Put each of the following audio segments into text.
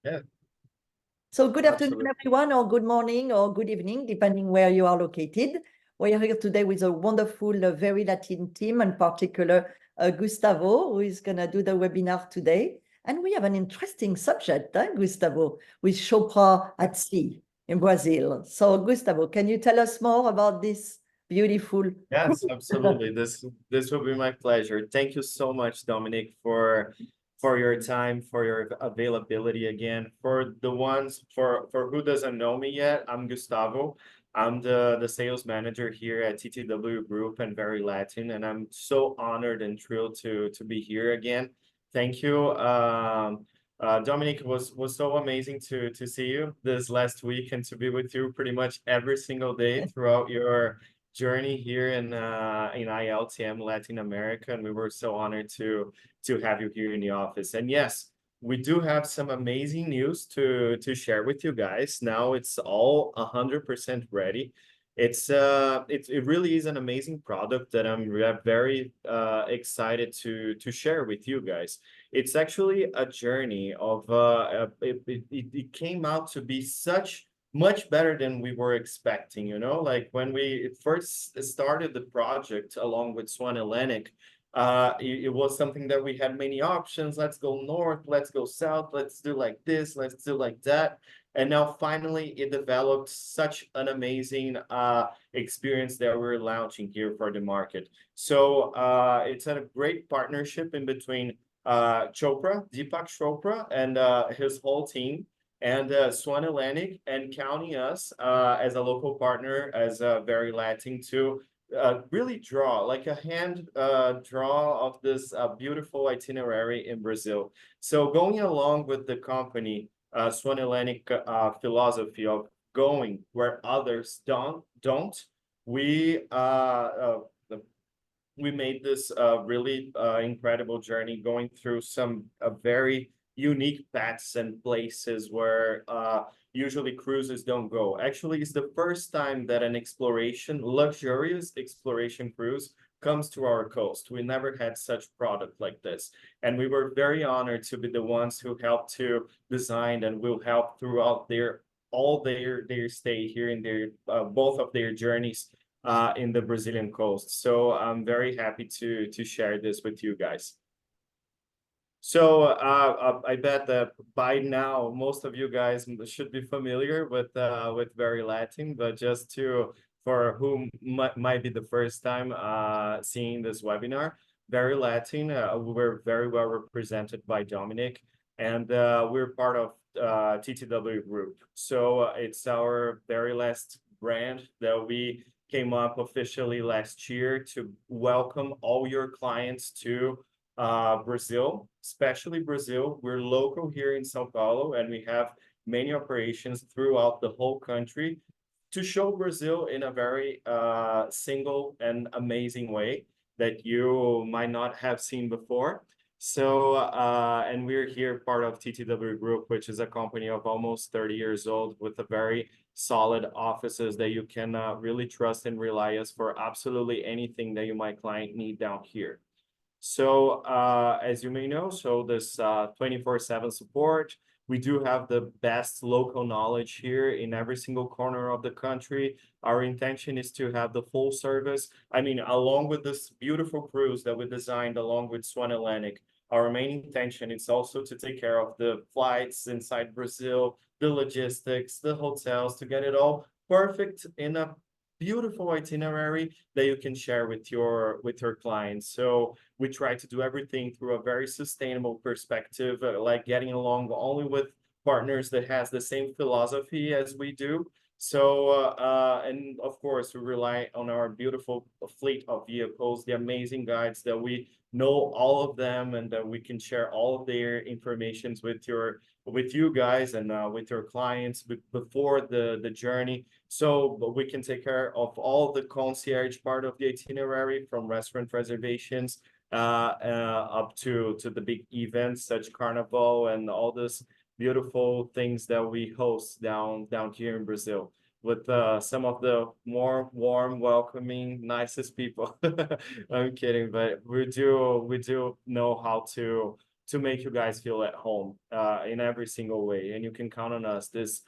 Yeah, So good afternoon, absolutely. everyone, or good morning, or good evening, depending where you are located. We are here today with a wonderful, very Latin team, in particular, Gustavo, who is going to do the webinar today. And we have an interesting subject, Gustavo, with Chopra at sea in Brazil. So, Gustavo, can you tell us more about this beautiful Yes, cruise? absolutely. This will be my pleasure. Thank you so much, Dominic, for your time, for your availability again. For the ones for who doesn't know me yet, I'm Gustavo. I'm the sales manager here at TTW Group and Very Latin, and I'm so honored and thrilled to be here again. Thank you. Dominic, was so amazing to see you this last week and to be with you pretty much every single day throughout your journey here in ILTM Latin America, and we were so honored to have you here in the office. And yes, we do have some amazing news to share with you guys. Now it's all 100% ready. It really is an amazing product that I'm very excited to share with you guys. It's actually a journey of it came out to be such much better than we were expecting, you know, like when we first started the project along with Swan Hellenic, it was something that we had many options. Let's go north, let's go south, let's do like this, let's do like that. And now finally it developed such an amazing experience that we're launching here for the market. So it's a great partnership in between Chopra, Deepak Chopra, and his whole team, and Swan Hellenic, and counting us as a local partner, as Very Latin, to really draw like a hand draw of this beautiful itinerary in Brazil. So going along with the company, Swan Hellenic philosophy of going where others don't, we we made this really incredible journey going through some very unique paths and places where usually cruises don't go. Actually, it's the first time that an luxurious exploration cruise comes to our coast. We never had such product like this. And we were very honored to be the ones who helped to design and will help throughout their stay here in their both of their journeys in the Brazilian coast. So I'm very happy to share this with you guys. So I bet that by now most of you guys should be familiar with Very Latin, but just for whom might be the first time seeing this webinar, Very Latin, we're very well represented by Dominic, and we're part of TTW Group. So it's our very last brand that we came up officially last year to welcome all your clients to Brazil, especially Brazil. We're local here in Sao Paulo, and we have many operations throughout the whole country to show Brazil in a very single and amazing way that you might not have seen before. So, and we're here part of TTW Group, which is a company of almost 30 years old with a very solid offices that you can really trust and rely us for absolutely anything that you might client need down here. So as you may know, so this 24/7 support, we do have the best local knowledge here in every single corner of the country. Our intention is to have the full service. I mean, along with this beautiful cruise that we designed along with Swan Atlantic, our main intention is also to take care of the flights inside Brazil, the logistics, the hotels, to get it all perfect in a beautiful itinerary that you can share with your clients. So we try to do everything through a very sustainable perspective, like getting along only with partners that has the same philosophy as we do. So and of course we rely on our beautiful fleet of vehicles, the amazing guides that we know all of them, and that we can share all of their informations with you guys and with your clients before the journey. So but we can take care of all the concierge part of the itinerary, from restaurant reservations up to the big events such Carnival and all this beautiful things that we host down here in Brazil with some of the more warm, welcoming, nicest people. I'm kidding, but we do know how to make you guys feel at home in every single way. And you can count on us. This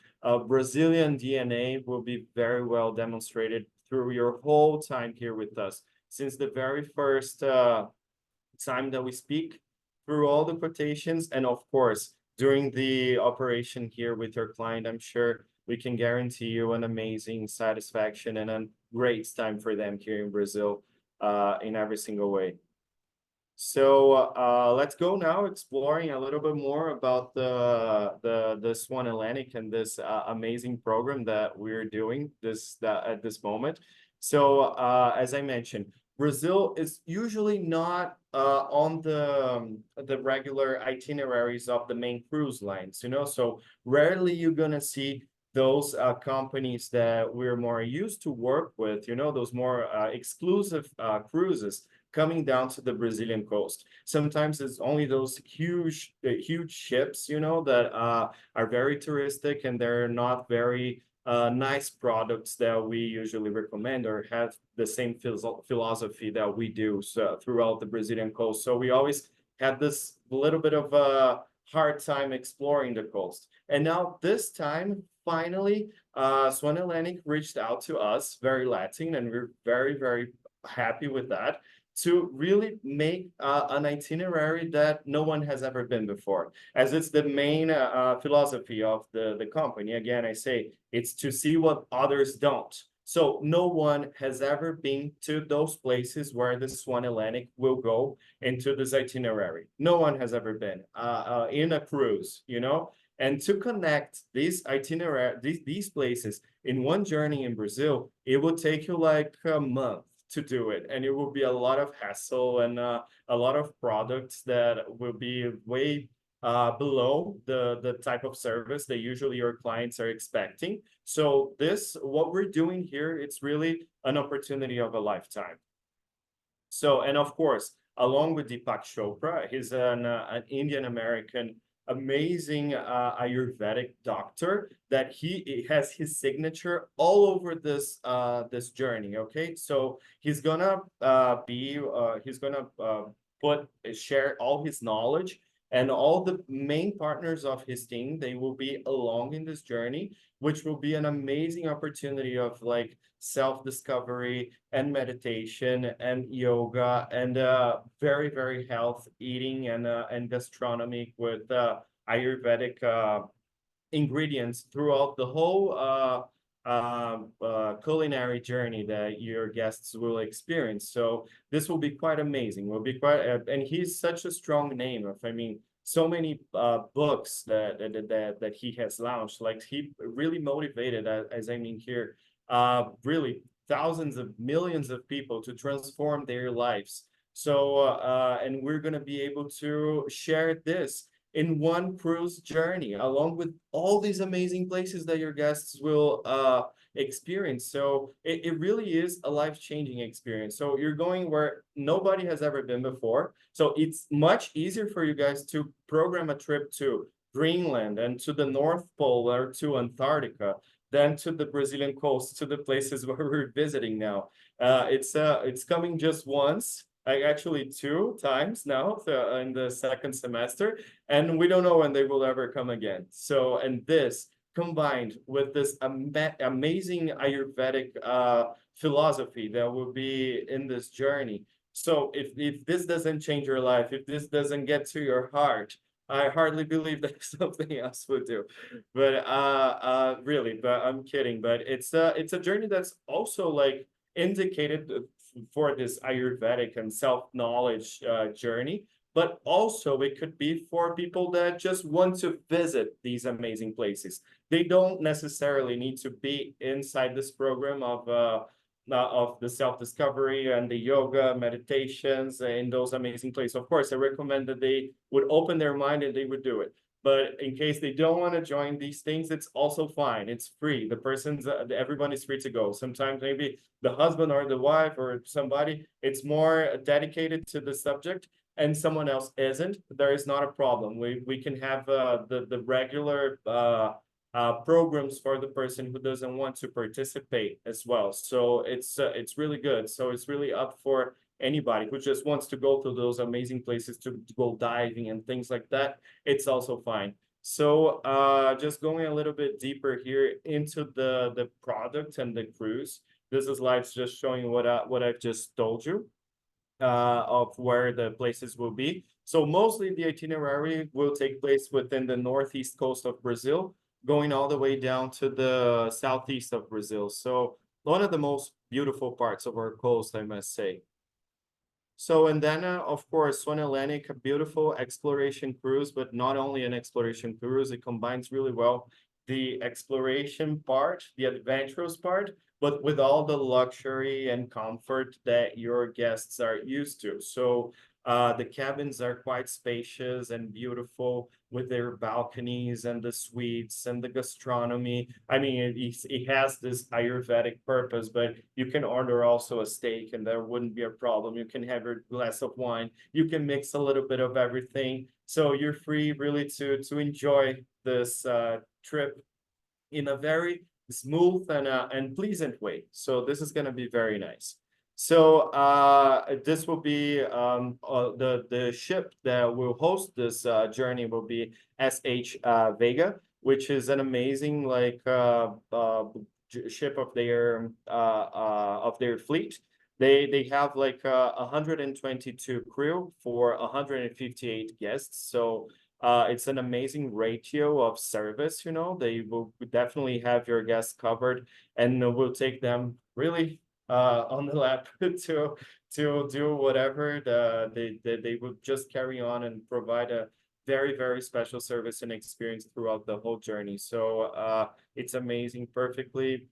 Brazilian DNA will be very well demonstrated through your whole time here with us. Since the very first time that we speak, through all the quotations, and of course, during the operation here with your client, I'm sure we can guarantee you an amazing satisfaction and a great time for them here in Brazil in every single way. So let's go now exploring a little bit more about the Swan Hellenic and this amazing program that we're doing at this moment. So as I mentioned, Brazil is usually not on the regular itineraries of the main cruise lines, you know, so rarely you're gonna see those companies that we're more used to work with, you know, those more exclusive cruises coming down to the Brazilian coast. Sometimes it's only those huge ships, you know, that are very touristic and they're not very nice products that we usually recommend or have the same philosophy that we do throughout the Brazilian coast. So we always had this little bit of a hard time exploring the coast. And now this time, finally, Swan Hellenic reached out to us, very Latin, and we're very, very happy with that, to really make an itinerary that no one has ever been before, as it's the main philosophy of the company. Again, I say it's to see what others don't. So no one has ever been to those places where the Swan Hellenic will go into this itinerary. No one has ever been in a cruise, you know? And to connect these itinerary, these places in one journey in Brazil, it will take you like a month to do it, and it will be a lot of hassle and a lot of products that will be way below the type of service that usually your clients are expecting. So what we're doing here, it's really an opportunity of a lifetime. So, and of course, along with Deepak Chopra, he's an Indian American amazing Ayurvedic doctor that he has his signature all over this journey. Okay, so he's gonna share all his knowledge, and all the main partners of his team, they will be along in this journey, which will be an amazing opportunity of like self-discovery and meditation and yoga and very, very health eating and gastronomy with Ayurvedic ingredients throughout the whole culinary journey that your guests will experience. So this will be quite amazing. Will be quite, and he's such a strong name. I mean, so many books that he has launched. Like he really motivated, as I mean here, really thousands of millions of people to transform their lives. So and we're gonna be able to share this in one cruise journey, along with all these amazing places that your guests will experience. So it really is a life-changing experience. So you're going where nobody has ever been before. So it's much easier for you guys to program a trip to Greenland and to the North Pole or to Antarctica than to the Brazilian coast, to the places where we're visiting now. It's coming just once. Actually 2 times now in the second semester, and we don't know when they will ever come again. So, and this combined with this amazing Ayurvedic philosophy that will be in this journey. So if this doesn't change your life, if this doesn't get to your heart, I hardly believe that something else would do. But really, but I'm kidding. But it's a journey that's also like indicated for this Ayurvedic and self-knowledge journey, but also it could be for people that just want to visit these amazing places. They don't necessarily need to be inside this program of the self-discovery and the yoga meditations in those amazing places. Of course, I recommend that they would open their mind and they would do it. But in case they don't want to join these things, it's also fine. It's free. Everyone is free to go. Sometimes maybe the husband or the wife or somebody, it's more dedicated to the subject and someone else isn't. There is not a problem. We can have the regular programs for the person who doesn't want to participate as well. So it's really good. So it's really up for anybody who just wants to go to those amazing places to go diving and things like that, it's also fine. So just going a little bit deeper here into the product and the cruise. This is slides just showing what I've just told you of where the places will be. So mostly the itinerary will take place within the northeast coast of Brazil, going all the way down to the southeast of Brazil. So one of the most beautiful parts of our coast, I must say. So, and then, of course, Swan Hellenic, a beautiful exploration cruise, but not only an exploration cruise, it combines really well the exploration part, the adventurous part, but with all the luxury and comfort that your guests are used to. So, the cabins are quite spacious and beautiful with their balconies and the suites and the gastronomy. I mean, it has this Ayurvedic purpose, but you can order also a steak and there wouldn't be a problem. You can have your glass of wine. You can mix a little bit of everything. So you're free really to enjoy this trip in a very smooth and pleasant way. So this is going to be very nice. So this will be the ship that will host this journey will be SH Vega, which is an amazing ship of their fleet. They have like 122 crew for 158 guests. So it's an amazing ratio of service, you know. They will definitely have your guests covered and will take them really on the lap to do whatever they would just carry on and provide a very special service and experience throughout the whole journey. So it's amazing, perfectly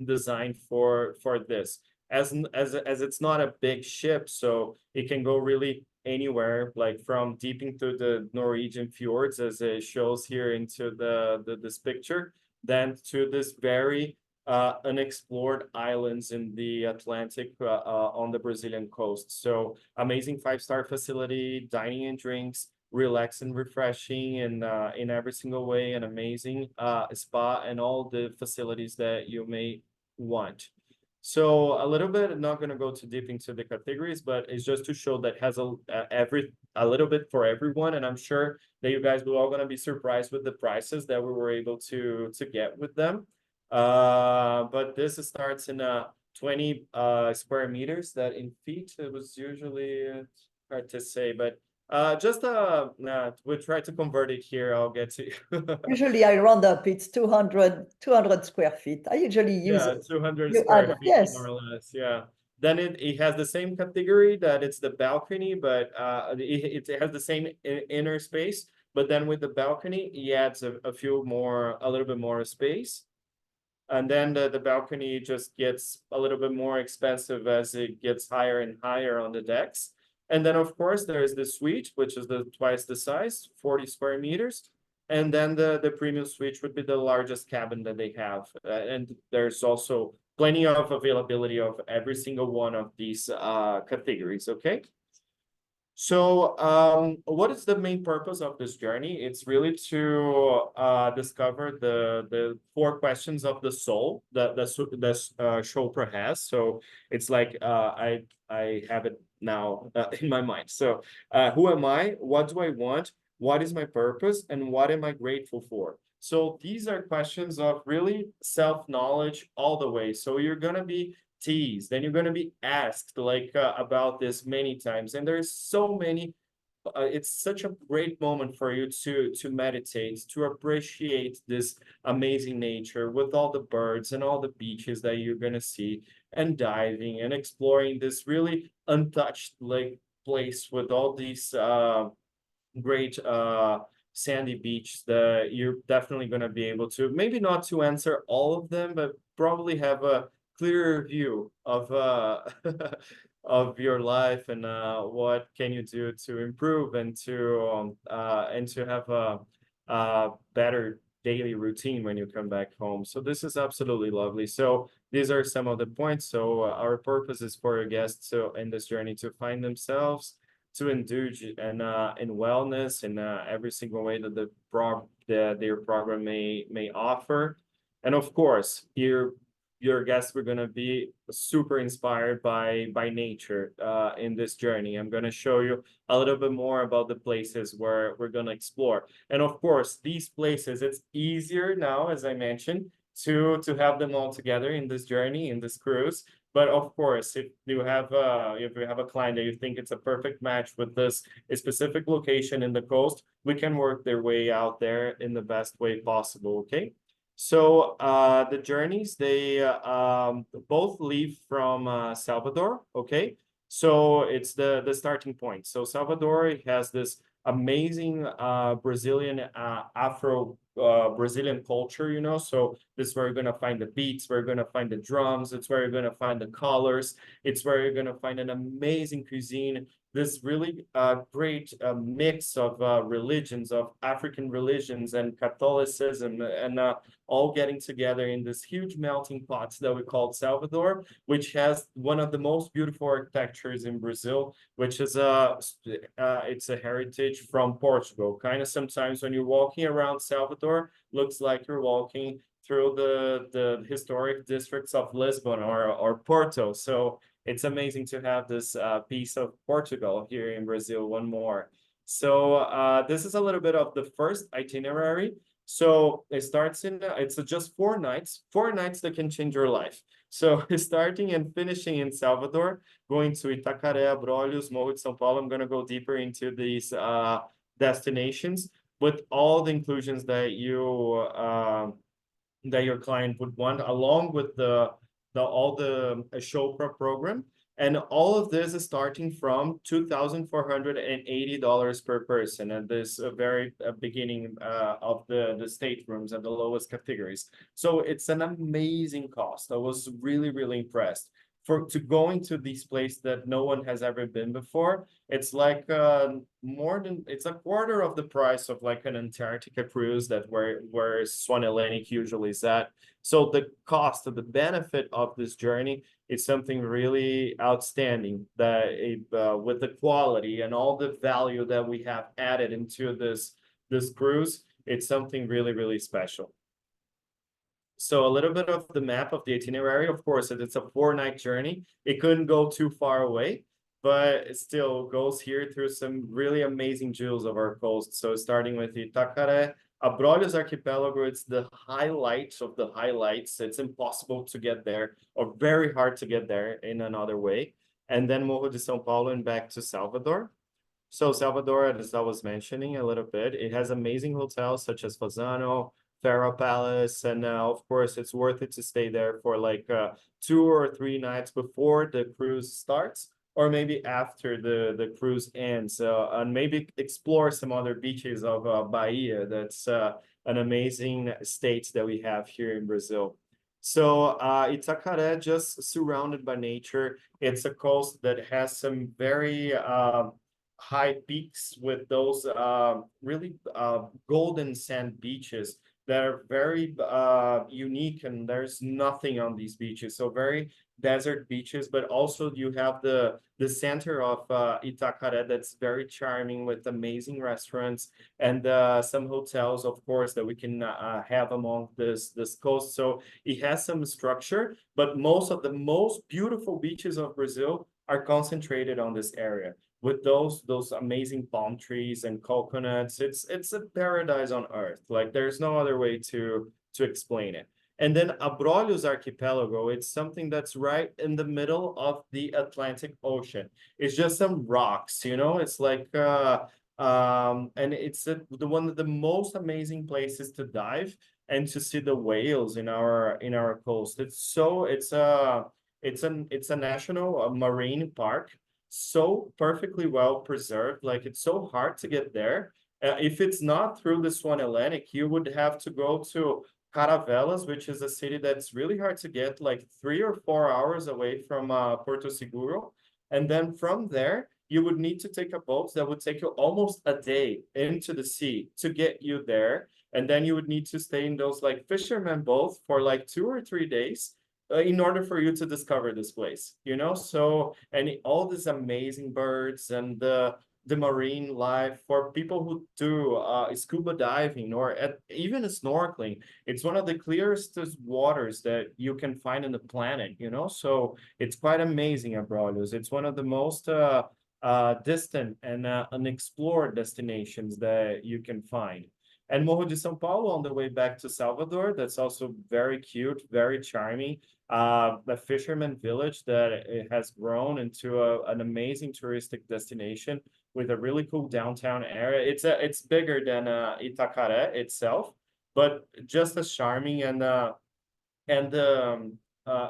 designed for this. As it's not a big ship, so it can go really anywhere, like from deep into the Norwegian fjords, as it shows here into this picture, then to this very unexplored islands in the Atlantic on the Brazilian coast. So amazing 5-star facility, dining and drinks, relax and refreshing in every single way, an amazing spa and all the facilities that you may want. So a little bit, I'm not going to go too deep into the categories, but it's just to show that has a little bit for everyone. And I'm sure that you guys will all going to be surprised with the prices that we were able to get with them. But this starts in 20 square meters. That in feet, it was usually hard to say, but we'll try to convert it here. I'll get to you. Usually I round up, it's 200 square feet. I usually use Yeah, it. 200 You square add, feet, more yes. or less. Yeah. Then it has the same category that it's the balcony, but it has the same inner space. But then with the balcony, he adds a little bit more space. And then the balcony just gets a little bit more expensive as it gets higher and higher on the decks. And then, of course, there's the suite, which is twice the size, 40 square meters. And then the premium suite would be the largest cabin that they have. And there's also plenty of availability of every single one of these categories, okay? So what is the main purpose of this journey? It's really to discover the 4 questions of the soul that Chopra has. So it's like I have it now in my mind. So who am I? What do I want? What is my purpose? And what am I grateful for? So these are questions of really self-knowledge all the way. So you're going to be teased, then you're going to be asked like about this many times, and there's so many it's such a great moment for you to meditate, to appreciate this amazing nature with all the birds and all the beaches that you're going to see, and diving and exploring this really untouched like place with all these great sandy beach that you're definitely going to be able to, maybe not to answer all of them, but probably have a clearer view of of your life and what can you do to improve and to have a better daily routine when you come back home. So this is absolutely lovely. So these are some of the points. So our purpose is for your guests to in this journey to find themselves, to indulge in wellness in every single way that their program may offer. And of course, here your guests were going to be super inspired by nature in this journey. I'm going to show you a little bit more about the places where we're going to explore. And of course, these places, it's easier now, as I mentioned, to have them all together in this journey, in this cruise. But of course, if you have a client that you think it's a perfect match with this specific location in the coast, we can work their way out there in the best way possible. Okay. So the journeys, they both leave from Salvador, okay? So it's the starting point. So Salvador has this amazing Brazilian Afro Brazilian culture, you know. So this is where you're gonna find the beats, where you're gonna find the drums, it's where you're gonna find the colors, it's where you're gonna find an amazing cuisine, this really great mix of religions, of African religions and Catholicism, and all getting together in this huge melting pot that we call Salvador, which has one of the most beautiful architectures in Brazil, which is it's a heritage from Portugal. Kind of sometimes when you're walking around Salvador, looks like you're walking through the historic districts of Lisbon or Porto. So it's amazing to have this piece of Portugal here in Brazil, one more. So this is a little bit of the first itinerary. So it starts it's just 4 nights that can change your life. So starting and finishing in Salvador, going to Itacaré, Abrolhos, Morro de São Paulo. I'm going to go deeper into these destinations with all the inclusions that that your client would want, along with all the Chopra program. And all of this is starting from $2,480 per person at this very beginning of the staterooms at the lowest categories. So it's an amazing cost. I was really, really impressed. To go into these places that no one has ever been before, it's like it's a quarter of the price of like an Antarctica cruise that where Swan Hellenic usually is at. So the cost of the benefit of this journey is something really outstanding, that with the quality and all the value that we have added into this cruise, it's something really, really special. So a little bit of the map of the itinerary. Of course, it's a 4-night journey. It couldn't go too far away, but it still goes here through some really amazing jewels of our coast. So starting with Itacaré, Abrolhos Archipelago, it's the highlight of the highlights. It's impossible to get there, or very hard to get there in another way. And then Morro de São Paulo and back to Salvador. So Salvador, as I was mentioning a little bit, it has amazing hotels such as Fasano, Farah Palace, and of course it's worth it to stay there for like 2 or 3 nights before the cruise starts, or maybe after the cruise ends, and maybe explore some other beaches of Bahia. That's an amazing state that we have here in Brazil. So Itacaré, just surrounded by nature. It's a coast that has some very high peaks with those really golden sand beaches that are very unique, and there's nothing on these beaches. So very desert beaches, but also you have the center of Itacaré that's very charming with amazing restaurants and some hotels, of course, that we can have along this coast. So it has some structure, but most of the most beautiful beaches of Brazil are concentrated on this area with those amazing palm trees and coconuts. It's a paradise on earth. Like there's no other way to explain it. And then Abrolhos Archipelago, it's something that's right in the middle of the Atlantic Ocean. It's just some rocks, you know. It's like and it's the one of the most amazing places to dive and to see the whales in our coast. It's a national marine park, so perfectly well preserved. Like it's so hard to get there. If it's not through the Swan Hellenic, you would have to go to Caravelas, which is a city that's really hard to get, like 3 or 4 hours away from Porto Seguro. And then from there, you would need to take a boat that would take you almost a day into the sea to get you there. And then you would need to stay in those like fisherman boats for like 2 or 3 days in order for you to discover this place, you know? So, and all these amazing birds and the marine life, for people who do scuba diving or even snorkeling. It's one of the clearest waters that you can find on the planet, you know? So it's quite amazing, Abrolhos. It's one of the most distant and unexplored destinations that you can find. And Morro de São Paulo on the way back to Salvador, that's also very cute, very charming. A fisherman village that it has grown into an amazing touristic destination with a really cool downtown area. It's bigger than Itacaré itself, but just as charming and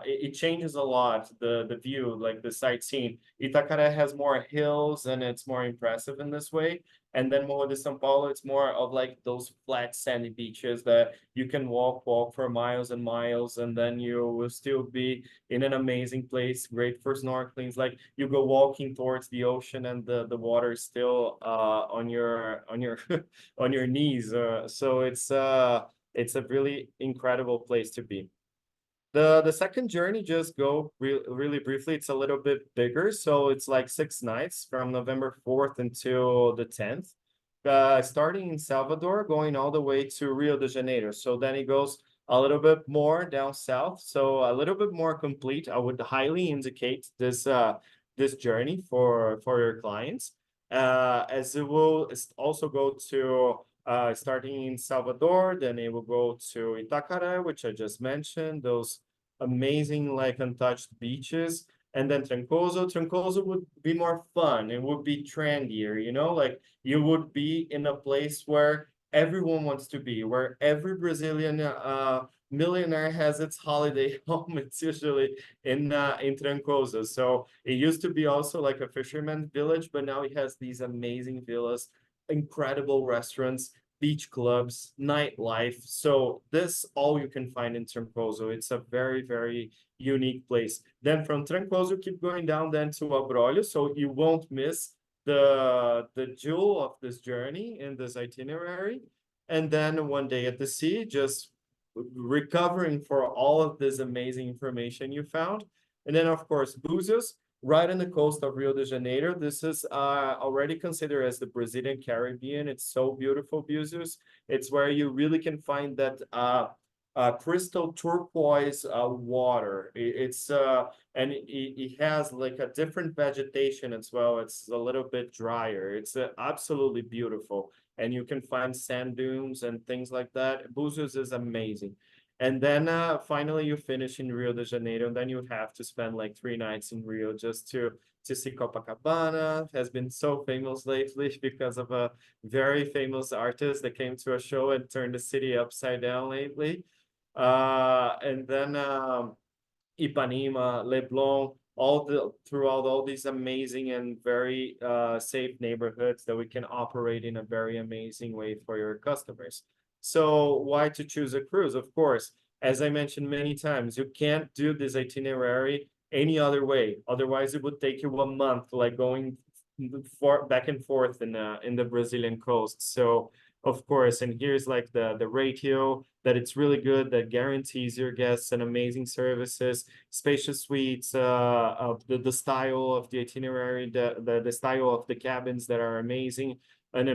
it changes a lot the view, like the sightseeing. Itacaré has more hills and it's more impressive in this way. And then Morro de São Paulo, it's more of like those flat sandy beaches that you can walk for miles and miles, and then you will still be in an amazing place, great for snorkeling. It's like you go walking towards the ocean and the water is still on your on your knees. So it's a really incredible place to be. The second journey, just go really briefly. It's a little bit bigger, so it's like 6 nights from November 4th until the 10th. Starting in Salvador, going all the way to Rio de Janeiro. So then it goes a little bit more down south, so a little bit more complete. I would highly indicate this journey for your clients. As it will also go to starting in Salvador, then it will go to Itacaré, which I just mentioned, those amazing, like, untouched beaches. And then Trancoso. Trancoso would be more fun. It would be trendier, you know, like you would be in a place where everyone wants to be, where every Brazilian millionaire has its holiday home. It's usually in Trancoso. So it used to be also like a fisherman's village, but now it has these amazing villas, incredible restaurants, beach clubs, nightlife. So this all you can find in Trancoso. It's a very, very unique place. Then from Trancoso, keep going down then to Abrolhos, so you won't miss the jewel of this journey in this itinerary. And then one day at the sea, just recovering for all of this amazing information you found. And then of course, Búzios, right on the coast of Rio de Janeiro. This is already considered as the Brazilian Caribbean. It's so beautiful, Búzios. It's where you really can find that crystal turquoise water. It's and it has like a different vegetation as well. It's a little bit drier. It's absolutely beautiful, and you can find sand dunes and things like that. Búzios is amazing. And then finally you finish in Rio de Janeiro, and then you have to spend like 3 nights in Rio just to see Copacabana. Has been so famous lately because of a very famous artist that came to a show and turned the city upside down lately. And then Ipanema, Leblon, throughout all these amazing and very safe neighborhoods that we can operate in a very amazing way for your customers. So why to choose a cruise? Of course, as I mentioned many times, you can't do this itinerary any other way. Otherwise, it would take you a month, like going back and forth in the Brazilian coast. So of course, and here's like the ratio that it's really good, that guarantees your guests an amazing services, spacious suites, the style of the itinerary, the style of the cabins that are amazing, an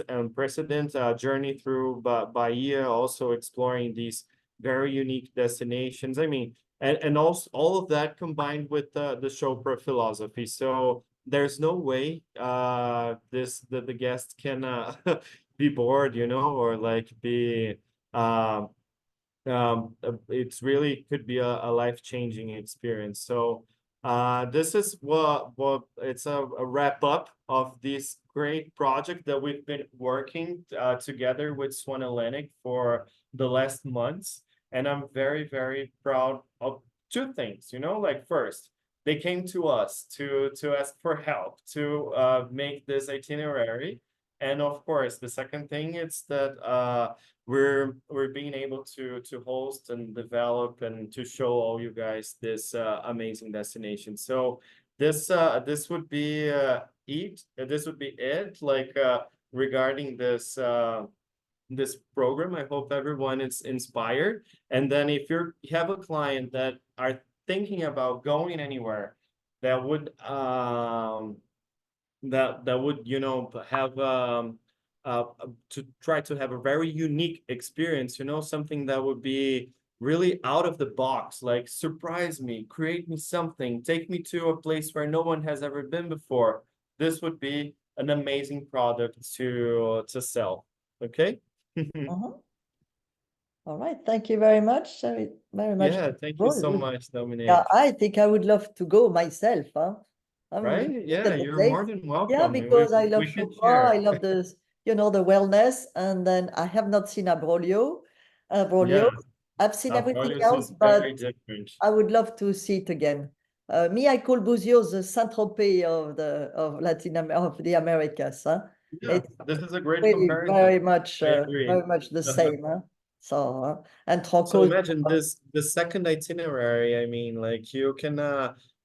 unprecedented journey through Bahia, also exploring these very unique destinations. I mean, and also all of that combined with the Chopra philosophy. So there's no way the guests can be bored, you know, or like be it's really could be a life-changing experience. So this is what it's a wrap up of this great project that we've been working together with Swan Hellenic for the last months. And I'm very, very proud of two things, you know, like first, they came to us to ask for help to make this itinerary. And of course, the second thing is that we're being able to host and develop and to show all you guys this amazing destination. So this would be it. This would be it. Like regarding this program, I hope everyone is inspired. And then if you have a client that are thinking about going anywhere that would that would, you know, have to try to have a very unique experience, you know, something that would be really out of the box, like surprise me, create me something, take me to a place where no one has ever been before. This would be an amazing product to sell. Okay. Mhm. All right, thank you very much. Very much. Yeah, thank you Well, so much, yeah, Dominic. I think I would love to go myself, huh? Right? Look Yeah, at the you're more place. than Yeah, welcome. because I love We can Chopra, I share. love the, you know, the wellness, and then I have not seen Broglio. Yeah, I've seen everything Abrolhos else, is but very different. I would love to see it again. Me, I call Buzios the Saint-Tropez of of the Americas, huh? Yeah, It's this is a great really comparison. I agree. very much the Uh-huh. same, huh? So, and So Tronco's, imagine this, the second itinerary. I mean, like you can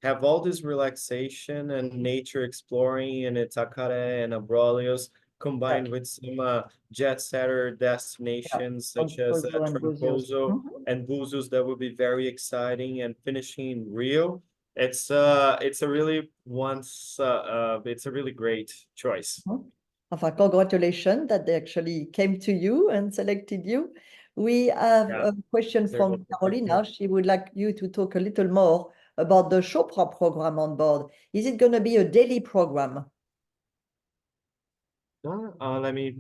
have all this relaxation and nature exploring in Itacaré and Abrolhos, yeah, combined with some jet setter yeah, destinations such as Troncoso and Buzios. Trancoso Mhm. and Búzios that would be very exciting, and finishing in Rio. It's a really it's a really great choice. Mhm. Enfin, congratulations that they actually came to you and selected you. We have Yeah, a question they're from looking for Carolina. you. She would like you to talk a little more about the Chopra program on board. Is it going to be a daily program? Let me,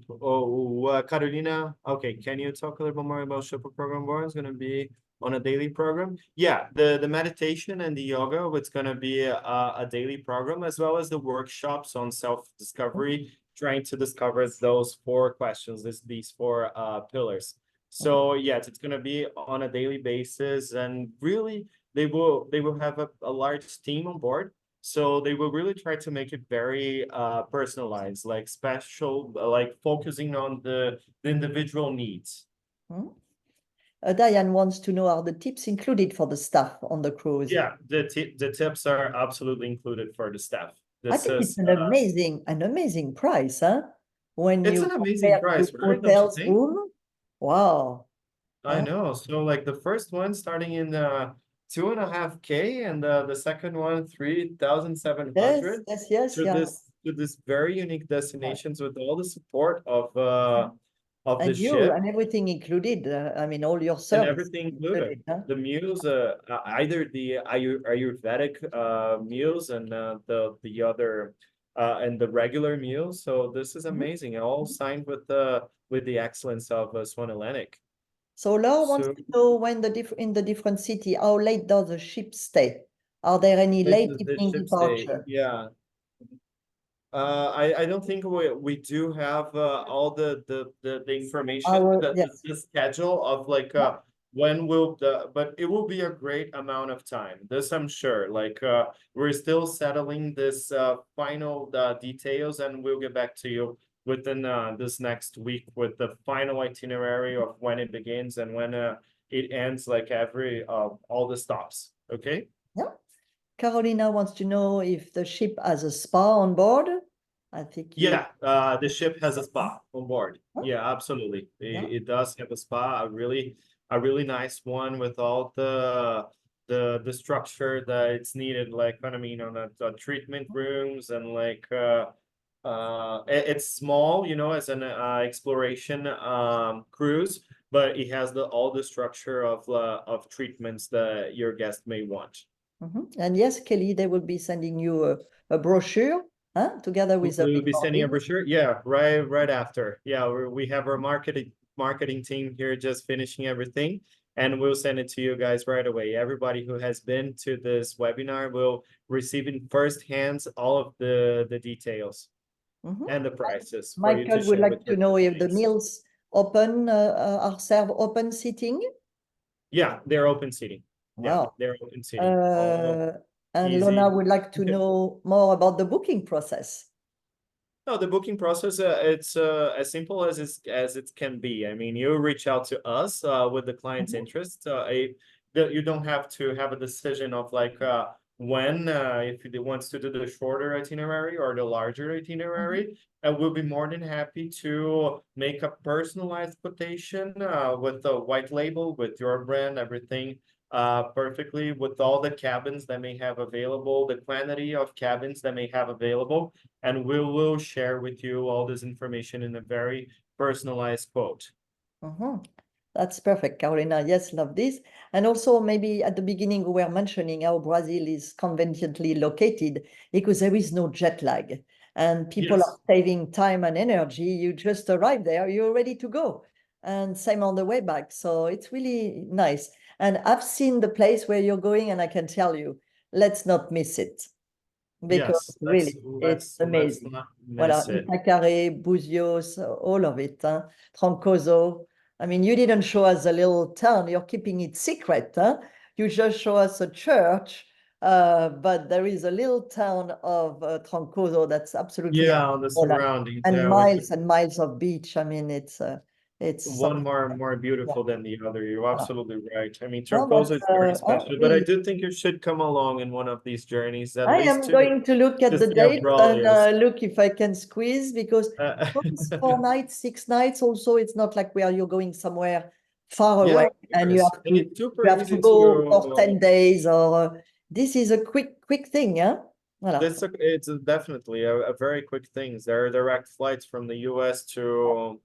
Carolina, okay, can you talk a little bit more about Chopra program board? It's gonna be on a daily program? Yeah, the meditation and the yoga, it's gonna be a daily program, as well as the workshops on self-discovery, trying to discover those four questions, these four pillars. Mhm. So yes, it's gonna be on a daily basis, and really they will have a large team on board. So they will really try to make it very personalized, like special, like focusing on the individual needs. Mhm. Diane wants to know, are the tips included for the staff on the cruise? Yeah, the tips are absolutely included for the staff. I This think it's is an amazing price, huh? When it's you an amazing compare to price, right? Don't you hotels think? room. Wow. I Huh? know. So like the first one starting in 2.5K, and the second one Yes, 3,700 yes, yes, to yeah. this very unique Yeah. destinations with all the support of the And you ship and everything included. I mean, all your and service everything included. included, huh? The meals, either the Ayurvedic meals and the other and the regular meals. So this is Mhm. amazing. All signed with the excellence of Swan Hellenic. So Laura wants So to know when in the different city, how late does the ship stay? Are there any like late the evening ship stay, departure? yeah. I don't think we do have all the information, Yes. the schedule of like Yeah. when will the, but it will be a great amount of time. This I'm sure. Like we're still settling this final details, and we'll get back to you within this next week with the final itinerary of when it begins and when it ends, like every all the stops. Okay. Yeah. Carolina wants to know if the ship has a spa on board. I think you. Yeah, the ship has a spa on board. Huh? Yeah, absolutely. Yeah. It does have a spa, a really nice one with all the structure that it's needed, like I mean, on the treatment rooms and like it's small, you know, as an exploration cruise, but it has all the structure of treatments that your guest may want. Mhm. And yes, Kelly, they will be sending you a brochure, huh? Together with a We will be sending a recording. brochure. Yeah, right after. Yeah, we have our marketing team here just finishing everything, and we'll send it to you guys right away. Everybody who has been to this webinar will receive in first hands all of the details Mhm. and the prices for you to Michael would share with like to your know if the families. meals open are served open seating. Yeah, they're open seating. Yeah, Wow. they're open seating. All Uh, and Lona easy. would like to know more about the booking process. No, the booking process, it's as simple as it can be. I mean, you reach out to us with the client's Mhm. interest. You don't have to have a decision of like when if he wants to do the shorter itinerary or the larger Mhm. itinerary, and we'll be more than happy to make a personalized quotation with the white label with your brand, everything perfectly with all the cabins that may have available, the quantity of cabins that may have available, and we will share with you all this information in a very personalized quote. That's perfect, Carolina. Yes, love this. And also, maybe at the beginning, we were mentioning how Brazil is conveniently located because there is no jet lag and people Yes. are saving time and energy. You just arrive there, you're ready to go. And same on the way back. So it's really nice. And I've seen the place where you're going, and I can tell you, let's not miss it because Yes, really it's let's amazing. not Voilà, miss it. Itacaré, Buzios, all of it, huh? Troncoso. I mean, you didn't show us a little town, you're keeping it secret, huh? You just show us a church, but there is a little town of Troncoso that's absolutely Yeah, on the amazing. surroundings, And miles of beach. I mean, it's one something. more Yeah. beautiful than the other. You're Voilà. absolutely right. I mean, No, but Troncoso is very special, but I we do think you should come along in one of these journeys, at I least am going to look at to the see how dates Brawley and is. look if I can squeeze because it's 4 nights, 6 nights. Also, it's not like where you're going somewhere far Yeah, away of and course. And it's you super have to easy go for to 10 days or this is a quick thing, yeah. Voilà. it's definitely a very quick thing. There are direct flights from the US to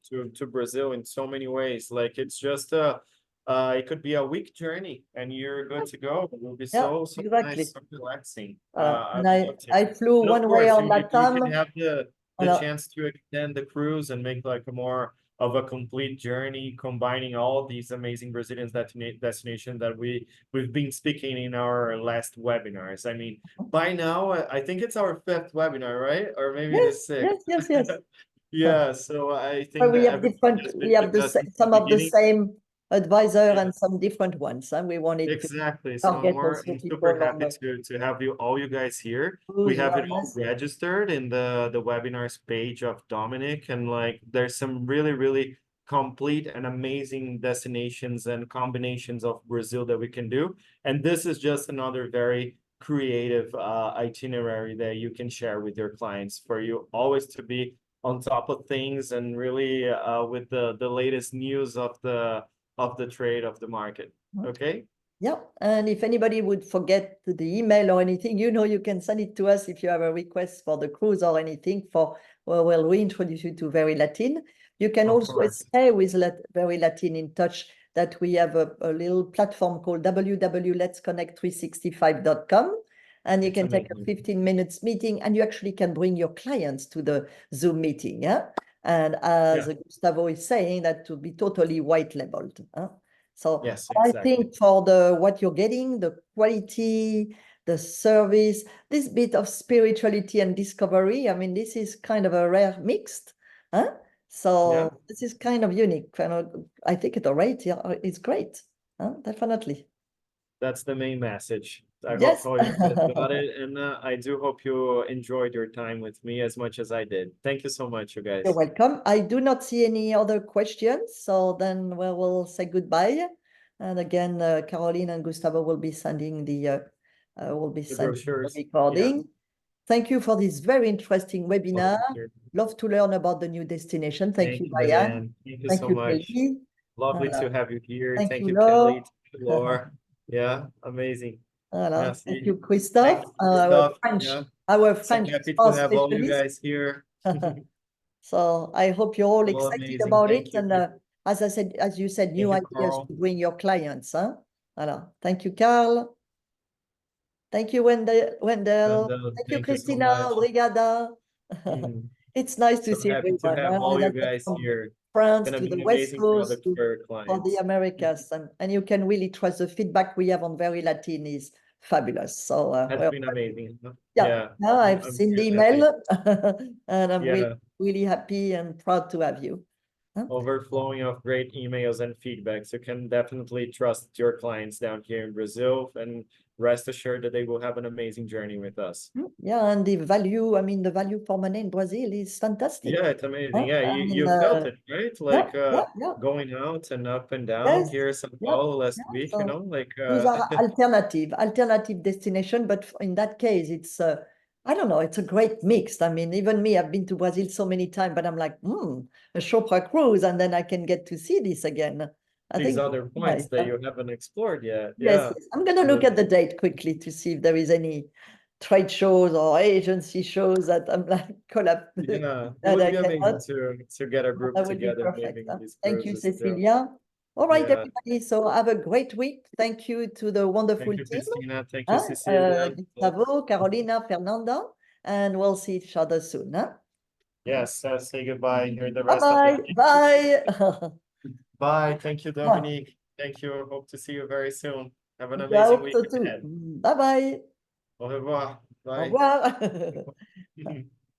Brazil in so many ways. Like it's just it could be a week journey and you're good to go. It will be Yeah, so nice, exactly. so relaxing. And I'd love to. I flew And of one way course, on you can Latam. have the Voilà. chance to extend the cruise and make like a more of a complete journey, combining all these amazing Brazilian destination that we've been speaking in our last webinars. I mean, by now, I think it's our fifth webinar, right? Or maybe the Yes, sixth. yes, yes, yes. Yeah, so I But think we that have everybody different, has been we have with us since the some of the beginning. same advisor Yeah, and some different ones. And we wanted to exactly. So target also I'm super people on happy the to have all you guys here. We cruise have it all wellness. registered in the webinars page of Dominic, and like there's some really complete and amazing destinations and combinations of Brazil that we can do. And this is just another very creative itinerary that you can share with your clients for you always to be on top of things and really with the latest news of the trade of the market. Okay. Yeah, and if anybody would forget the email or anything, you can send it to us if you have a request for the cruise or anything well, we'll reintroduce you to Very Latin. You can Of also course. stay with Very Latin in touch that we have a little platform called www.letsconnect365.com. And you It's can take a amazing. 15 minutes meeting and you actually can bring your clients to the Zoom meeting. Yeah. And as Yeah. Gustavo is saying, that to be totally white labeled. So Yes, I exactly. think for what you're getting, the quality, the service, this bit of spirituality and discovery, I mean, this is kind of a rare mixed. Huh? Yeah, So this is kind of unique. I think the rate is great. Definitely. that's the main message. I hope Yes. all you guys got it, and I do hope you enjoyed your time with me as much as I did. Thank you so much, you You're guys. welcome. I do not see any other questions, so then we'll say goodbye. And again, Caroline and Gustavo will be sending the The brochures. Yeah. recording. Thank you for this very interesting webinar. Welcome here. Love to learn about the new destination. Thank Thank you, you, Diane. Diane. Thank you Thank so you, much. Kelly. Lovely Uh, to have you here. thank Thank you, you, Laure. Kelly. Thank you, Laura. Yeah, amazing. Voilà. Thank Merci. you, Christophe, Thanks, Christoph. Yeah, our so French happy to spa have all you specialist. guys here. So I hope you're all All excited amazing. about it. Thank you. And as you said, Thank new you, ideas Carl. to bring your clients. Huh? Voilà. Thank you, Carl. Thank you, And Wendell. Thank you, thank you so Christina. much. Obrigada. Mhm. It's nice to So see happy to everyone. have all As I you said, guys from here. France Gonna to be the an West amazing Coast product to for your for the clients. Americas. And you can really trust the feedback we have on Very Latin is fabulous. So Has been amazing. Huh? yeah, Yeah, now I've I'm seen the very happy. email and I'm Yeah, really happy and proud to have you. Huh? overflowing of great emails and feedbacks. You can definitely trust your clients down here in Brazil and rest assured that they will have an amazing journey with us. Yeah, and the value, I mean, the value for money in Brazil is fantastic. Yeah, it's amazing. Huh? Yeah, I mean, you felt it, right? yeah, Like yeah. going out and up and down Yes, here in São yeah, Paulo last yeah. week, So like those are alternative destination, but in that case, it's I don't know, it's a great mix. I mean, even me, I've been to Brazil so many times, but I'm like, a Chopra cruise, and then I can get to see this again. I these think other points that you haven't explored yet. yes, Yeah. yes. I'm gonna look at the date quickly to see if there is any trade shows or agency shows that I'm like collab Yeah, it that would I be amazing cannot. to get a group That will be together perfect. maybe these Thank you, cruises too. Cecilia. All right, Yeah. everybody. So have a great week. Thank you to the wonderful Thank you, team. Christina. Thank you, Cecilia. Gustavo, Carolina, Fernanda, and we'll see each other soon. Huh? Yes, say goodbye. Hear the rest of Bye-bye. the Bye. Bye. Thank you, Dominique. Thank you. Hope to see you very soon. Have an I amazing hope week so too. ahead. Bye-bye. Au revoir. Au Bye. revoir.